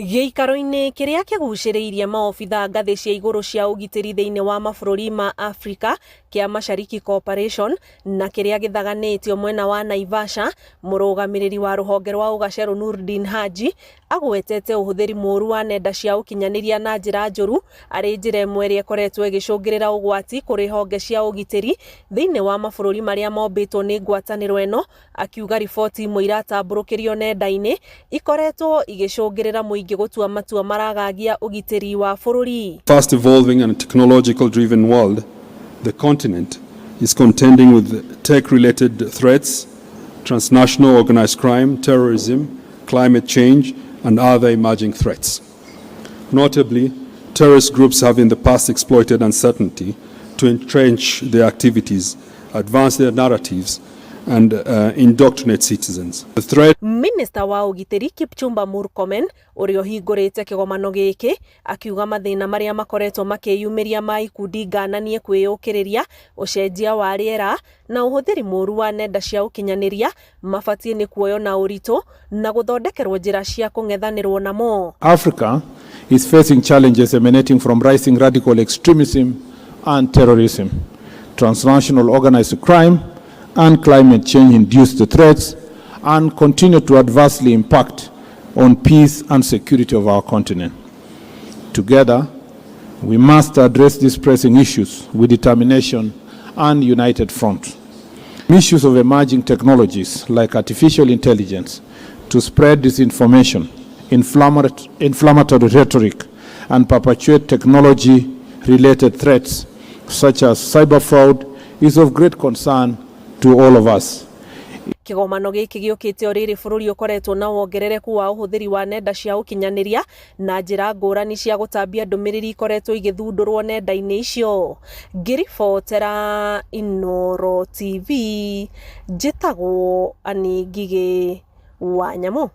Gĩikaro-inĩ kĩrĩa kĩgucĩrĩirie maobitha ngathĩ cia igũrũ cia ũgitĩri thĩinĩ wa mabũrũri ma Afrika kĩa Mashariki Cooperation na kĩrĩa gĩthaganĩtio mwena wa Naivasha, mũrũgamĩrĩri wa rũhonge rwa ũgacerũ Nurdin Haji agwetete ũhũthĩri mũũru wa nenda cia ũkinyanĩria na njĩra njũru arĩ njĩra ĩmwe ĩrĩa ĩkoretwo ĩgĩcũngĩrĩra ũgwati kũrĩ honge cia ũgitĩri thĩinĩ wa mabũrũri marĩa mombĩtwo nĩ ngwatanĩro ĩno, akiuga riboti imwe iratambũrũkĩrio nenda-inĩ ikoretwo igĩcũngĩrĩra mũingĩ gũtua matua maragagia ũgitĩri wa bũrũri. Fast evolving and technological driven world, the continent is contending with tech-related threats, transnational organized crime, terrorism, climate change, and other emerging threats. Notably, terrorist groups have in the past exploited uncertainty to entrench their activities, advance their narratives, and indoctrinate citizens. The threat. Minister wa ũgitĩri Kipchumba Murkomen ũrĩa ũhingũrĩte kĩgomano gĩkĩ akiuga mathĩna marĩa makoretwo makĩyumĩria ma ikundi ngananie kwĩyũkĩrĩria ũcenjia wa rĩera na ũhũthĩri mũũru wa nenda cia ũkinyanĩria mabatiĩ nĩ kuoyo na ũritũ na gũthondekerwo njĩra cia kũng'ethanĩrwo namo. Africa is facing challenges emanating from rising radical extremism and terrorism, transnational organized crime, and climate change-induced threats, and continue to adversely impact on peace and security of our continent. Together, we must address these pressing issues with determination and united front. Issues of emerging technologies like artificial intelligence to spread disinformation, inflammatory rhetoric, and perpetuate technology-related threats such as cyber fraud is of great concern to all of us. Kĩgomano gĩkĩ gĩũkĩte o rĩrĩ bũrũri ũkoretwo na wongerereku wa ũhũthĩri wa nenda cia ũkinyanĩria na njĩra ngũrani cia gũtambia ndũmĩrĩri ikoretwo igĩthundũrwo nenda-inĩ icio. Ngĩribotera Inooro TV, njĩtagwo Ani Ngigĩ wa Nyamũ.